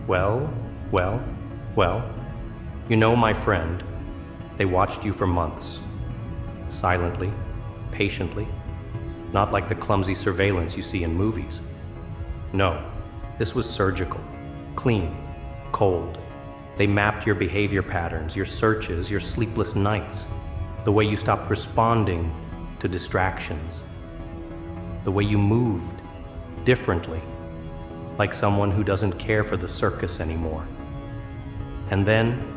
Well, well, well, you know, my friend, they watched you for months. Silently, patiently, not like the clumsy surveillance you see in movies. No, this was surgical, clean, cold. They mapped your behavior patterns, your searches, your sleepless nights, the way you stopped responding to distractions, the way you moved differently, like someone who doesn't care for the circus anymore. And then,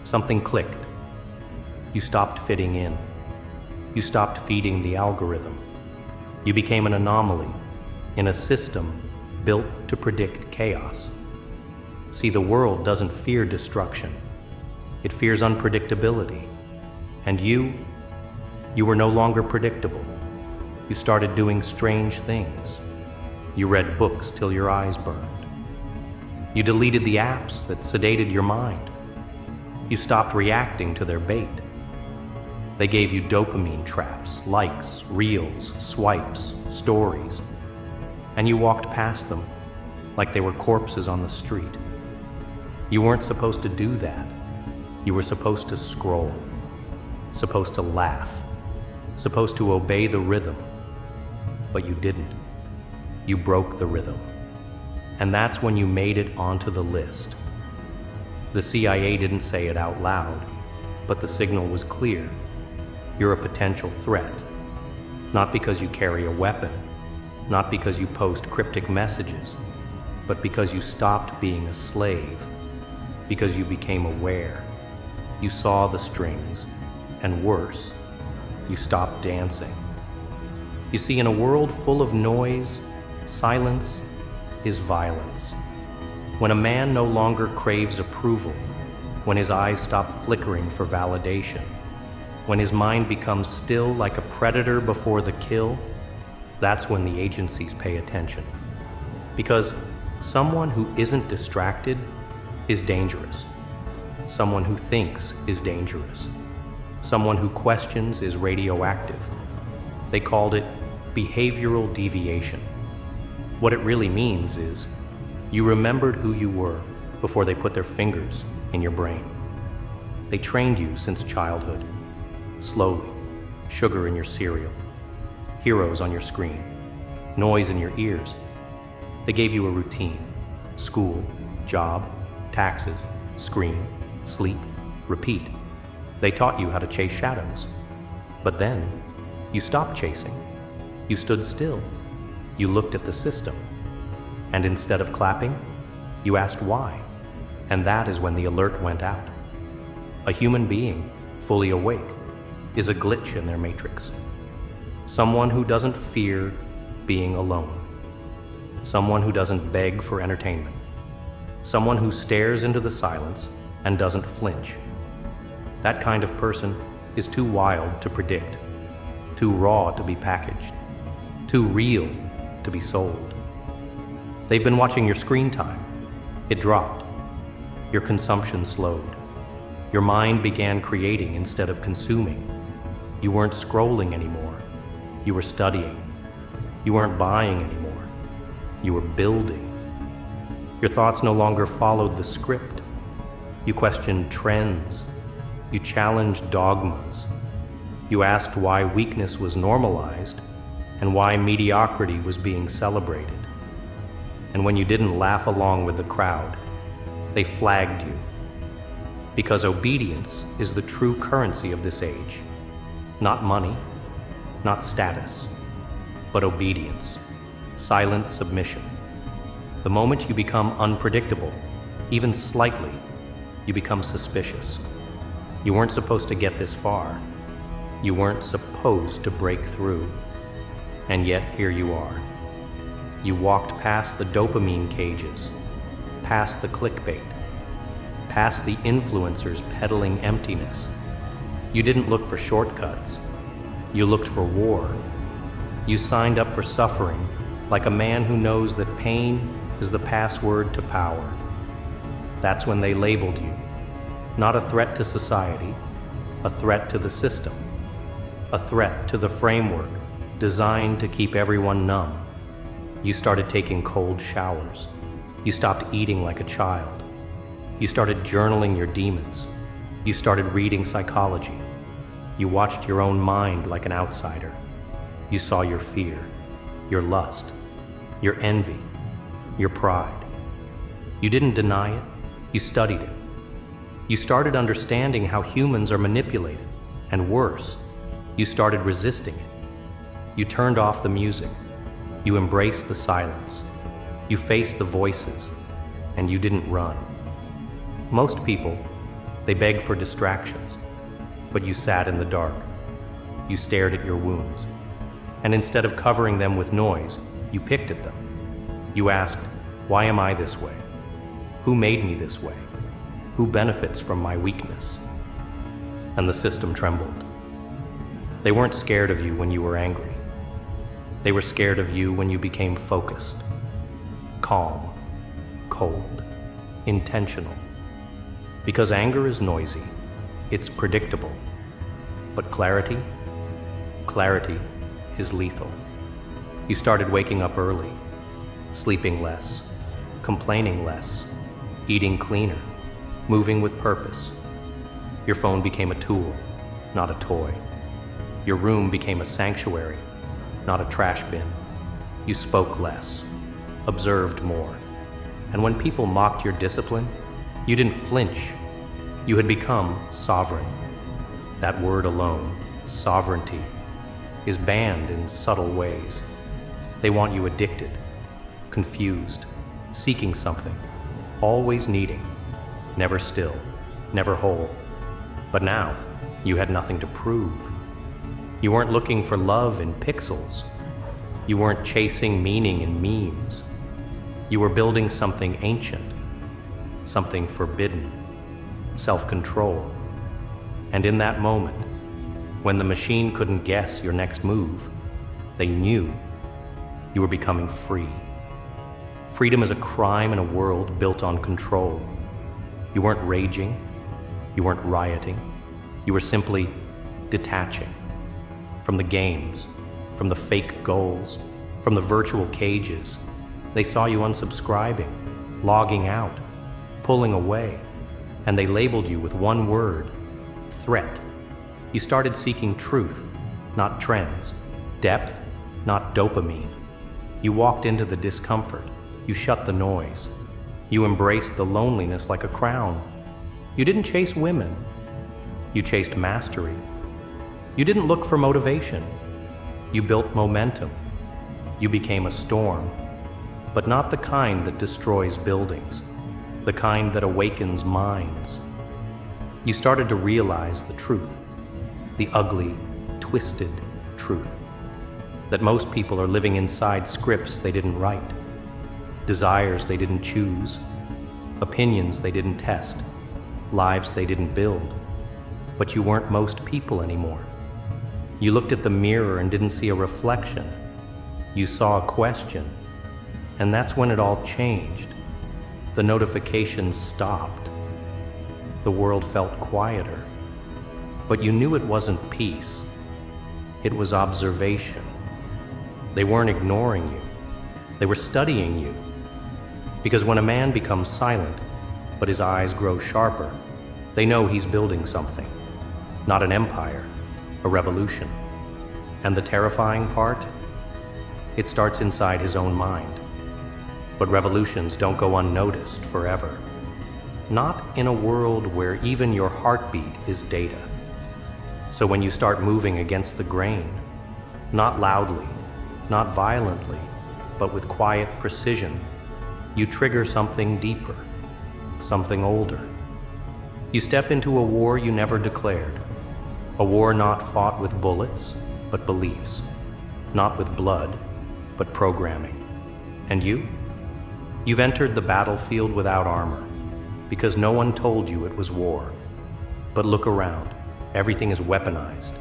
something clicked. You stopped fitting in. You stopped feeding the algorithm. You became an anomaly in a system built to predict chaos. See, the world doesn't fear destruction. It fears unpredictability. And you were no longer predictable. You started doing strange things. You read books till your eyes burned. You deleted the apps that sedated your mind. You stopped reacting to their bait. They gave you dopamine traps, likes, reels, swipes, stories, and you walked past them like they were corpses on the street. You weren't supposed to do that. You were supposed to scroll, supposed to laugh, supposed to obey the rhythm, but you didn't. You broke the rhythm. And that's when you made it onto the list. The CIA didn't say it out loud, but the signal was clear. You're a potential threat, not because you carry a weapon, not because you post cryptic messages, but because you stopped being a slave, because you became aware. You saw the strings, and worse, you stopped dancing. You see, in a world full of noise, silence is violence. When a man no longer craves approval, when his eyes stop flickering for validation, when his mind becomes still like a predator before the kill, that's when the agencies pay attention. Because someone who isn't distracted is dangerous. Someone who thinks is dangerous. Someone who questions is radioactive. They called it behavioral deviation. What it really means is you remembered who you were before they put their fingers in your brain. They trained you since childhood. Slowly, sugar in your cereal, heroes on your screen, noise in your ears. They gave you a routine: school, job, taxes, screen, sleep, repeat. They taught you how to chase shadows. But then, you stopped chasing. You stood still. You looked at the system. And instead of clapping, you asked why. And that is when the alert went out. A human being, fully awake, is a glitch in their matrix. Someone who doesn't fear being alone. Someone who doesn't beg for entertainment. Someone who stares into the silence and doesn't flinch. That kind of person is too wild to predict, too raw to be packaged, too real to be sold. They've been watching your screen time. It dropped. Your consumption slowed. Your mind began creating instead of consuming. You weren't scrolling anymore. You were studying. You weren't buying anymore. You were building. Your thoughts no longer followed the script. You questioned trends. You challenged dogmas. You asked why weakness was normalized and why mediocrity was being celebrated. And when you didn't laugh along with the crowd, they flagged you. Because obedience is the true currency of this age. Not money, not status, but obedience, silent submission. The moment you become unpredictable, even slightly, you become suspicious. You weren't supposed to get this far. You weren't supposed to break through. And yet here you are. You walked past the dopamine cages, past the clickbait, past the influencers peddling emptiness. You didn't look for shortcuts. You looked for war. You signed up for suffering like a man who knows that pain is the password to power. That's when they labeled you. Not a threat to society, a threat to the system, a threat to the framework designed to keep everyone numb. You started taking cold showers. You stopped eating like a child. You started journaling your demons. You started reading psychology. You watched your own mind like an outsider. You saw your fear, your lust, your envy, your pride. You didn't deny it, you studied it. You started understanding how humans are manipulated, and worse, you started resisting it. You turned off the music. You embraced the silence. You faced the voices, and you didn't run. Most people, they beg for distractions, but you sat in the dark. You stared at your wounds, and instead of covering them with noise, you picked at them. You asked, why am I this way? Who made me this way? Who benefits from my weakness? And the system trembled. They weren't scared of you when you were angry. They were scared of you when you became focused, calm, cold, intentional. Because anger is noisy, it's predictable. But clarity is lethal. You started waking up early, sleeping less, complaining less, eating cleaner, moving with purpose. Your phone became a tool, not a toy. Your room became a sanctuary, not a trash bin. You spoke less, observed more. And when people mocked your discipline, you didn't flinch. You had become sovereign. That word alone, sovereignty, is banned in subtle ways. They want you addicted, confused, seeking something, always needing, never still, never whole. But now, you had nothing to prove. You weren't looking for love in pixels. You weren't chasing meaning in memes. You were building something ancient, something forbidden, self-control. And in that moment, when the machine couldn't guess your next move, they knew you were becoming free. Freedom is a crime in a world built on control. You weren't raging, you weren't rioting, you were simply detaching from the games, from the fake goals, from the virtual cages. They saw you unsubscribing, logging out, pulling away, and they labeled you with one word: threat. You started seeking truth, not trends, depth, not dopamine. You walked into the discomfort, you shut the noise. You embraced the loneliness like a crown. You didn't chase women, you chased mastery. You didn't look for motivation, you built momentum. You became a storm, but not the kind that destroys buildings, the kind that awakens minds. You started to realize the truth, the ugly, twisted truth, that most people are living inside scripts they didn't write, desires they didn't choose, opinions they didn't test, lives they didn't build. But you weren't most people anymore. You looked at the mirror and didn't see a reflection. You saw a question, and that's when it all changed. The notifications stopped. The world felt quieter. But you knew it wasn't peace. It was observation. They weren't ignoring you. They were studying you. Because when a man becomes silent, but his eyes grow sharper, they know he's building something. Not an empire, a revolution. And the terrifying part? It starts inside his own mind. But revolutions don't go unnoticed forever. Not in a world where even your heartbeat is data. So when you start moving against the grain, not loudly, not violently, but with quiet precision, you trigger something deeper, something older. You step into a war you never declared, a war not fought with bullets, but beliefs, not with blood, but programming. And you've entered the battlefield without armor, because no one told you it was war. But look around, everything is weaponized.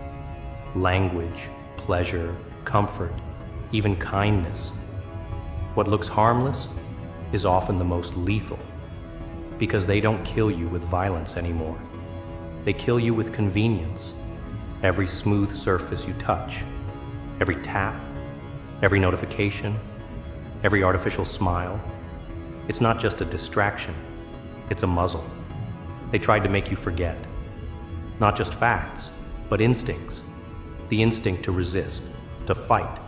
Language, pleasure, comfort, even kindness. What looks harmless is often the most lethal, because they don't kill you with violence anymore. They kill you with convenience. Every smooth surface you touch, every tap, every notification, every artificial smile, It's not just a distraction, it's a muzzle. They tried to make you forget. Not just facts, but instincts. The instinct to resist, to fight,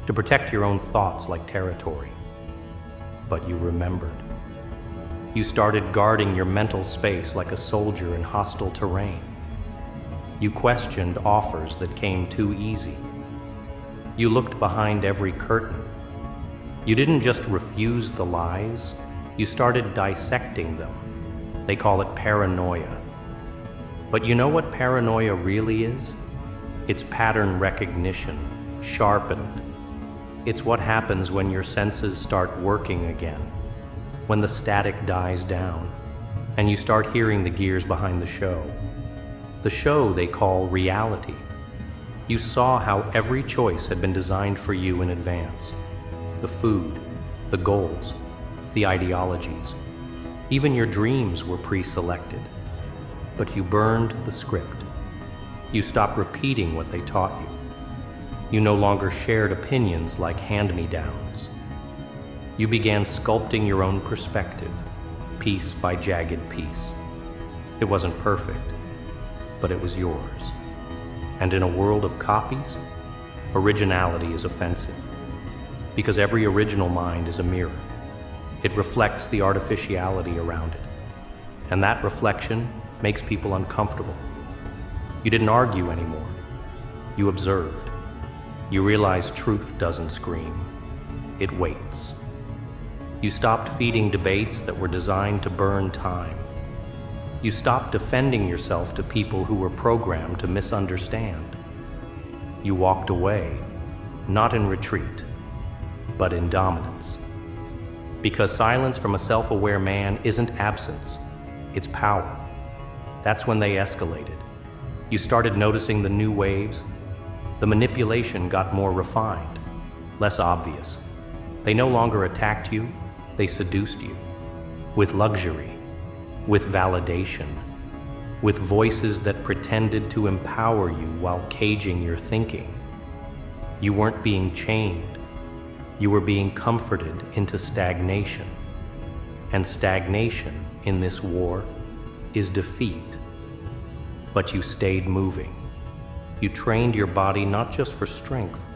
to protect your own thoughts like territory. But you remembered. You started guarding your mental space like a soldier in hostile terrain. You questioned offers that came too easy. You looked behind every curtain. You didn't just refuse the lies, you started dissecting them. They call it paranoia. But you know what paranoia really is? It's pattern recognition, sharpened. It's what happens when your senses start working again, when the static dies down, and you start hearing the gears behind the show. The show they call reality. You saw how every choice had been designed for you in advance. The food, the goals, the ideologies. Even your dreams were pre-selected. But you burned the script. You stopped repeating what they taught you. You no longer shared opinions like hand-me-downs. You began sculpting your own perspective, piece by jagged piece. It wasn't perfect, but it was yours. And in a world of copies, originality is offensive. Because every original mind is a mirror. It reflects the artificiality around it. And that reflection makes people uncomfortable. You didn't argue anymore. You observed. You realized truth doesn't scream. It waits. You stopped feeding debates that were designed to burn time. You stopped defending yourself to people who were programmed to misunderstand. You walked away, not in retreat, but in dominance. Because silence from a self-aware man isn't absence, it's power. That's when they escalated. You started noticing the new waves. The manipulation got more refined, less obvious. They no longer attacked you, they seduced you. With luxury, with validation, with voices that pretended to empower you while caging your thinking. You weren't being chained. You were being comforted into stagnation. And stagnation in this war is defeat. But you stayed moving. You trained your body not just for strength,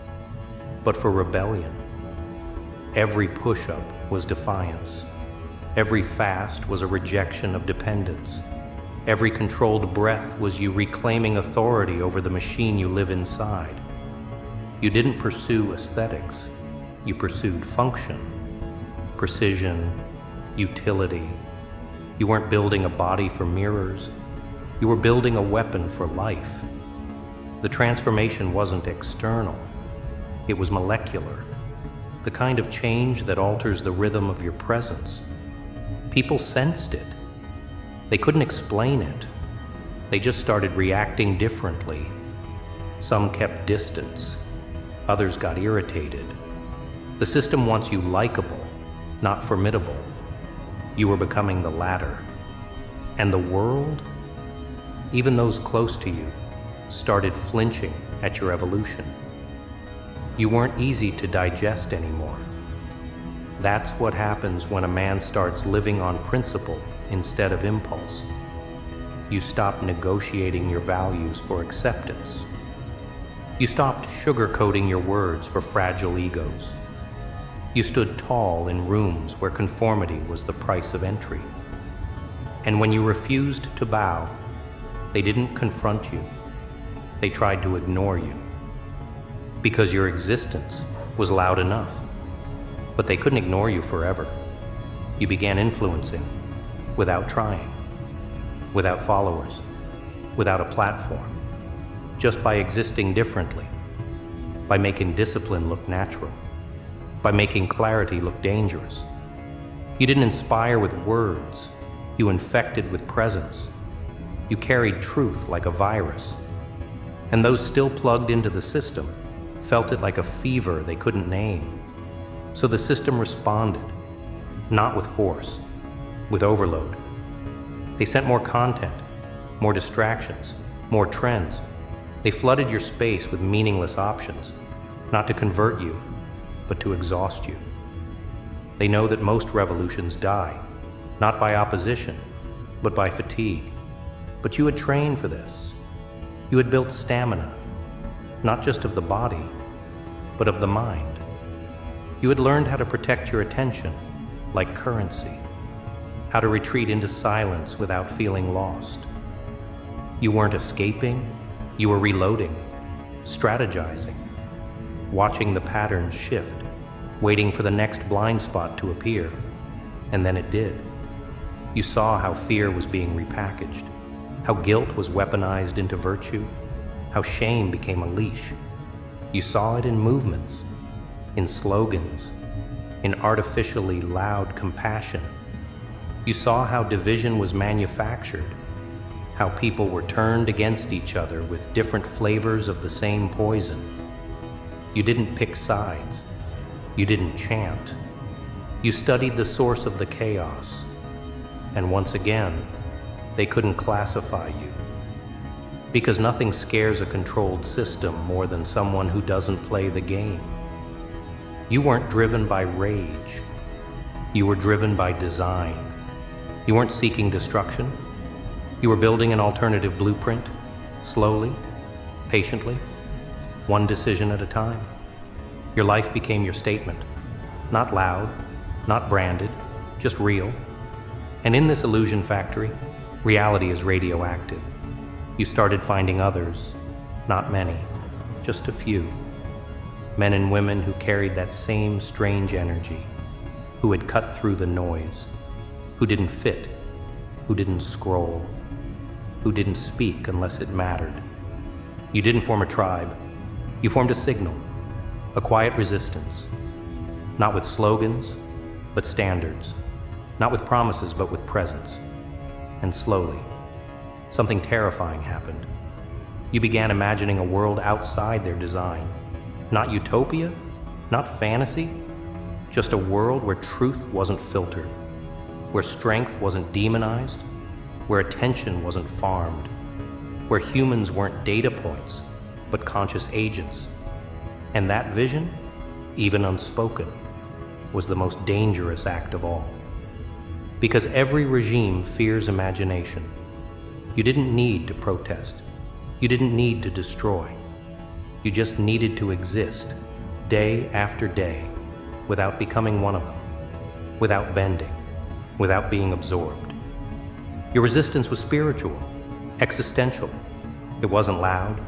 but for rebellion. Every push-up was defiance. Every fast was a rejection of dependence. Every controlled breath was you reclaiming authority over the machine you live inside. You didn't pursue aesthetics. You pursued function, precision, utility. You weren't building a body for mirrors. You were building a weapon for life. The transformation wasn't external. It was molecular. The kind of change that alters the rhythm of your presence. People sensed it. They couldn't explain it. They just started reacting differently. Some kept distance. Others got irritated. The system wants you likable, not formidable. You were becoming the latter. And the world, even those close to you, started flinching at your evolution. You weren't easy to digest anymore. That's what happens when a man starts living on principle instead of impulse. You stop negotiating your values for acceptance. You stopped sugarcoating your words for fragile egos. You stood tall in rooms where conformity was the price of entry. And when you refused to bow, they didn't confront you. They tried to ignore you. Because your existence was loud enough. But they couldn't ignore you forever. You began influencing without trying, without followers, without a platform, just by existing differently, by making discipline look natural, by making clarity look dangerous. You didn't inspire with words, you infected with presence. You carried truth like a virus. And those still plugged into the system felt it like a fever they couldn't name. So the system responded, not with force, with overload. They sent more content, more distractions, more trends. They flooded your space with meaningless options, not to convert you, but to exhaust you. They know that most revolutions die, not by opposition, but by fatigue. But you had trained for this. You had built stamina, not just of the body, but of the mind. You had learned how to protect your attention like currency, how to retreat into silence without feeling lost. You weren't escaping, you were reloading, strategizing, watching the patterns shift, waiting for the next blind spot to appear. And then it did. You saw how fear was being repackaged, how guilt was weaponized into virtue, how shame became a leash. You saw it in movements, in slogans, in artificially loud compassion. You saw how division was manufactured, how people were turned against each other with different flavors of the same poison. You didn't pick sides. You didn't chant. You studied the source of the chaos. And once again, they couldn't classify you. Because nothing scares a controlled system more than someone who doesn't play the game. You weren't driven by rage. You were driven by design. You weren't seeking destruction. You were building an alternative blueprint, slowly, patiently, one decision at a time. Your life became your statement, not loud, not branded, just real. And in this illusion factory, reality is radioactive. You started finding others, not many, just a few. Men and women who carried that same strange energy, who had cut through the noise, who didn't fit, who didn't scroll, who didn't speak unless it mattered. You didn't form a tribe. You formed a signal, a quiet resistance, not with slogans, but standards, not with promises, but with presence. And slowly, something terrifying happened. You began imagining a world outside their design. Not utopia, not fantasy, just a world where truth wasn't filtered, where strength wasn't demonized, where attention wasn't farmed, where humans weren't data points, but conscious agents. And that vision, even unspoken, was the most dangerous act of all. Because every regime fears imagination. You didn't need to protest. You didn't need to destroy. You just needed to exist, day after day, without becoming one of them, without bending, without being absorbed. Your resistance was spiritual, existential. It wasn't loud,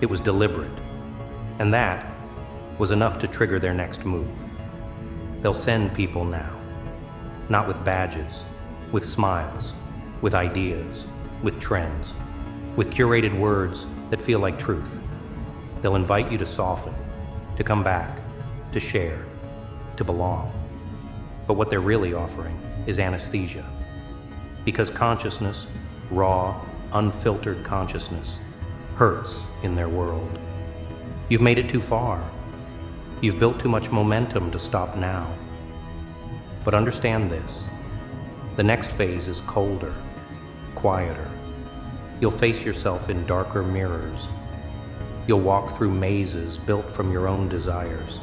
it was deliberate. And that was enough to trigger their next move. They'll send people now, not with badges, with smiles, with ideas, with trends, with curated words that feel like truth. They'll invite you to soften, to come back, to share, to belong. But what they're really offering is anesthesia. Because consciousness, raw, unfiltered consciousness, hurts in their world. You've made it too far. You've built too much momentum to stop now. But understand this. The next phase is colder, quieter. You'll face yourself in darker mirrors. You'll walk through mazes built from your own desires.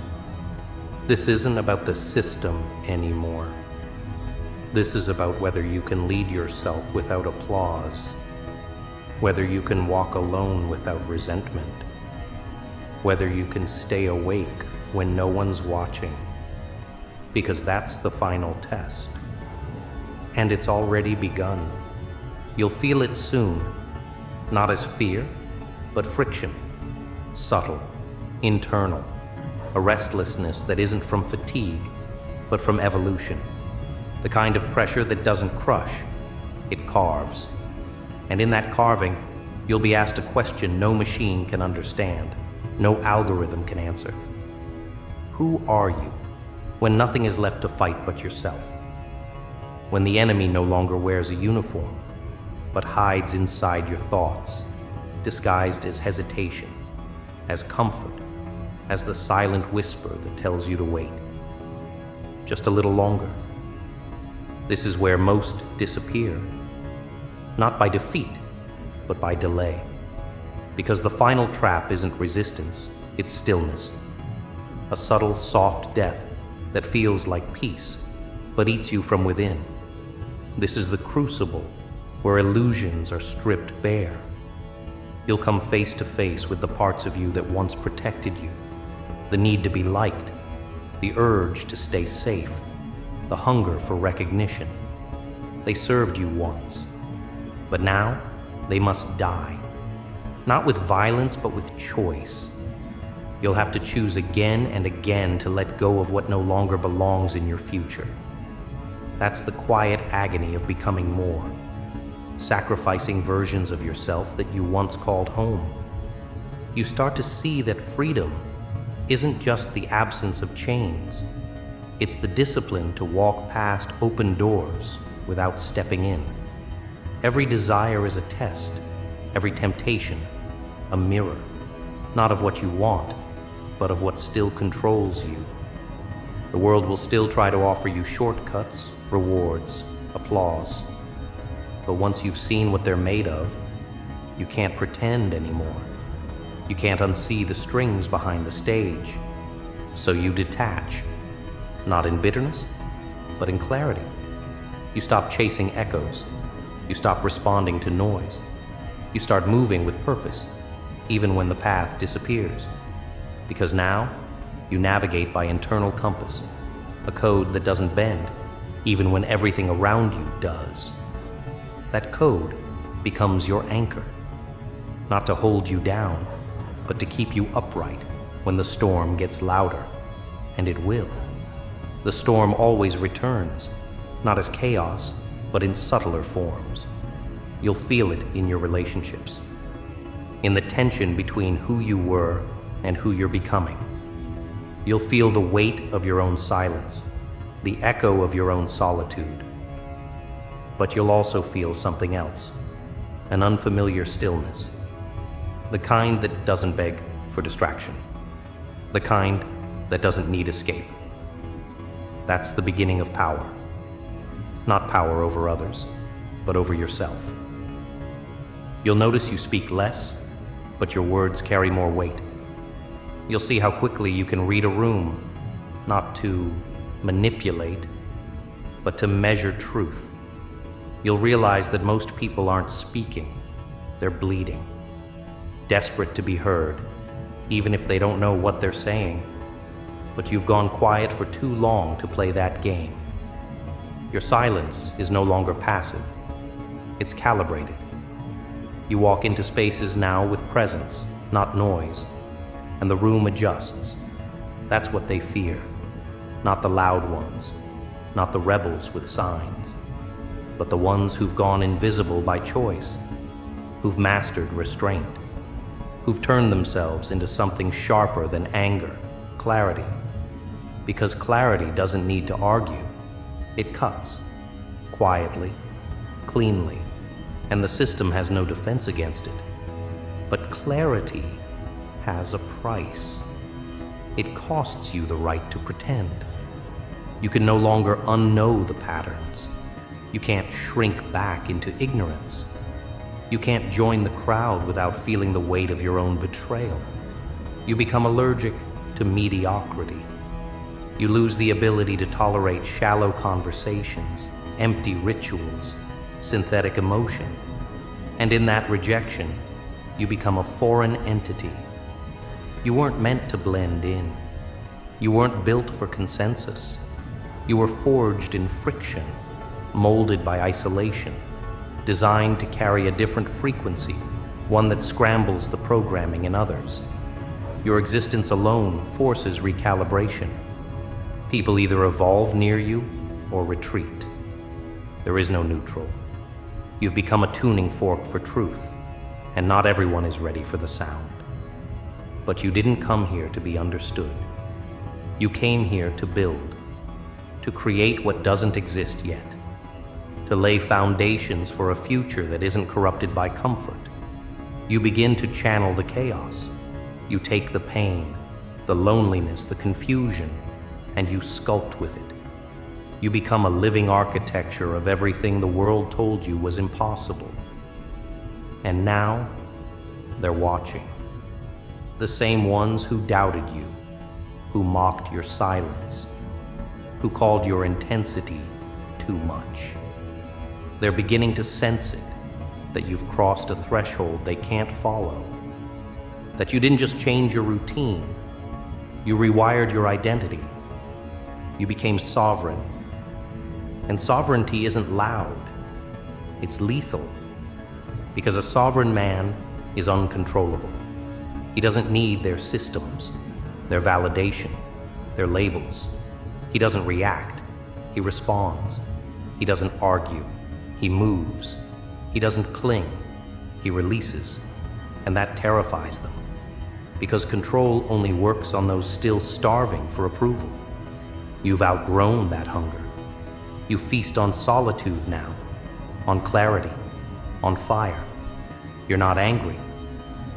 This isn't about the system anymore. This is about whether you can lead yourself without applause, whether you can walk alone without resentment, whether you can stay awake when no one's watching, because that's the final test. And it's already begun. You'll feel it soon, not as fear, but friction, subtle, internal, a restlessness that isn't from fatigue, but from evolution, the kind of pressure that doesn't crush, it carves. And in that carving, you'll be asked a question no machine can understand, no algorithm can answer. Who are you when nothing is left to fight but yourself? When the enemy no longer wears a uniform, but hides inside your thoughts, disguised as hesitation, as comfort, as the silent whisper that tells you to wait. Just a little longer. This is where most disappear, not by defeat, but by delay. Because the final trap isn't resistance, it's stillness. A subtle, soft death that feels like peace, but eats you from within. This is the crucible, where illusions are stripped bare. You'll come face to face with the parts of you that once protected you, the need to be liked, the urge to stay safe, the hunger for recognition. They served you once, but now they must die. Not with violence, but with choice. You'll have to choose again and again to let go of what no longer belongs in your future. That's the quiet agony of becoming more, sacrificing versions of yourself that you once called home. You start to see that freedom isn't just the absence of chains. It's the discipline to walk past open doors without stepping in. Every desire is a test, every temptation a mirror, not of what you want, but of what still controls you. The world will still try to offer you shortcuts, rewards, applause. But once you've seen what they're made of, you can't pretend anymore. You can't unsee the strings behind the stage. So you detach, not in bitterness, but in clarity. You stop chasing echoes. You stop responding to noise. You start moving with purpose, even when the path disappears. Because now, you navigate by internal compass, a code that doesn't bend, even when everything around you does. That code becomes your anchor, not to hold you down, but to keep you upright when the storm gets louder, and it will. The storm always returns, not as chaos, but in subtler forms. You'll feel it in your relationships, in the tension between who you were and who you're becoming. You'll feel the weight of your own silence, the echo of your own solitude. But you'll also feel something else, an unfamiliar stillness, the kind that doesn't beg for distraction, the kind that doesn't need escape. That's the beginning of power. Not power over others, but over yourself. You'll notice you speak less, but your words carry more weight. You'll see how quickly you can read a room, not to manipulate, but to measure truth. You'll realize that most people aren't speaking, they're bleeding, desperate to be heard, even if they don't know what they're saying. But you've gone quiet for too long to play that game. Your silence is no longer passive, it's calibrated. You walk into spaces now with presence, not noise, and the room adjusts. That's what they fear, not the loud ones, not the rebels with signs, but the ones who've gone invisible by choice, who've mastered restraint, who've turned themselves into something sharper than anger, clarity. Because clarity doesn't need to argue. It cuts, quietly, cleanly, and the system has no defense against it. But clarity has a price. It costs you the right to pretend. You can no longer unknow the patterns. You can't shrink back into ignorance. You can't join the crowd without feeling the weight of your own betrayal. You become allergic to mediocrity. You lose the ability to tolerate shallow conversations, empty rituals, synthetic emotion. And in that rejection, you become a foreign entity. You weren't meant to blend in. You weren't built for consensus. You were forged in friction, molded by isolation, designed to carry a different frequency, one that scrambles the programming in others. Your existence alone forces recalibration. People either evolve near you or retreat. There is no neutral. You've become a tuning fork for truth, and not everyone is ready for the sound. But you didn't come here to be understood. You came here to build, to create what doesn't exist yet, to lay foundations for a future that isn't corrupted by comfort. You begin to channel the chaos. You take the pain, the loneliness, the confusion, and you sculpt with it. You become a living architecture of everything the world told you was impossible. And now, they're watching. The same ones who doubted you, who mocked your silence, who called your intensity too much. They're beginning to sense it, that you've crossed a threshold they can't follow, that you didn't just change your routine, you rewired your identity. You became sovereign. And sovereignty isn't loud, it's lethal. Because a sovereign man is uncontrollable. He doesn't need their systems, their validation, their labels. He doesn't react, he responds. He doesn't argue, he moves. He doesn't cling, he releases. And that terrifies them. Because control only works on those still starving for approval. You've outgrown that hunger. You feast on solitude now, on clarity, on fire. You're not angry,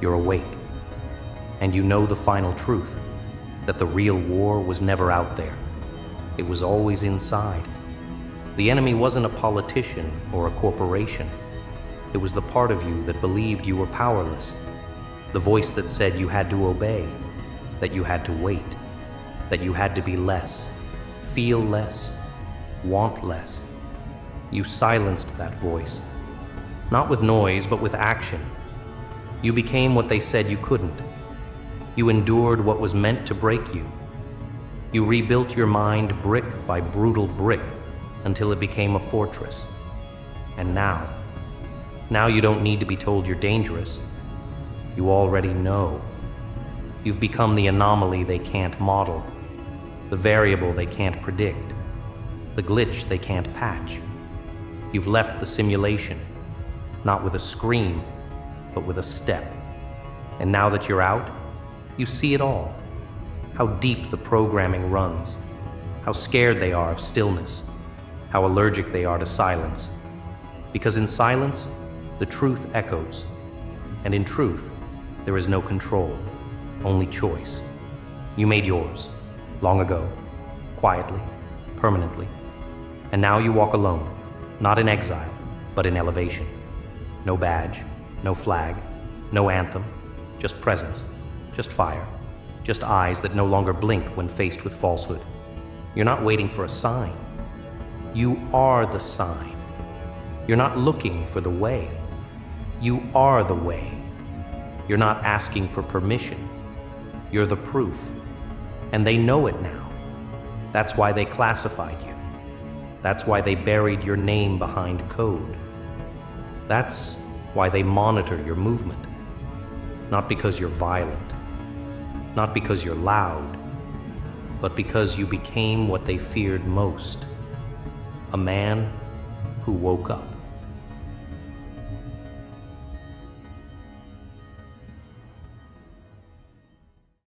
you're awake. And you know the final truth, that the real war was never out there. It was always inside. The enemy wasn't a politician or a corporation. It was the part of you that believed you were powerless. The voice that said you had to obey, that you had to wait, that you had to be less, feel less, want less. You silenced that voice, not with noise, but with action. You became what they said you couldn't. You endured what was meant to break you. You rebuilt your mind brick by brutal brick until it became a fortress. And now you don't need to be told you're dangerous. You already know. You've become the anomaly they can't model, the variable they can't predict, the glitch they can't patch. You've left the simulation, not with a scream, but with a step. And now that you're out, you see it all. How deep the programming runs, how scared they are of stillness, how allergic they are to silence. Because in silence, the truth echoes. And in truth, there is no control, only choice. You made yours, long ago, quietly, permanently. And now you walk alone, not in exile, but in elevation. No badge, no flag, no anthem, just presence, just fire, just eyes that no longer blink when faced with falsehood. You're not waiting for a sign. You are the sign. You're not looking for the way. You are the way. You're not asking for permission. You're the proof. And they know it now. That's why they classified you. That's why they buried your name behind code. That's why they monitor your movement. Not because you're violent, not because you're loud, but because you became what they feared most, a man who woke up.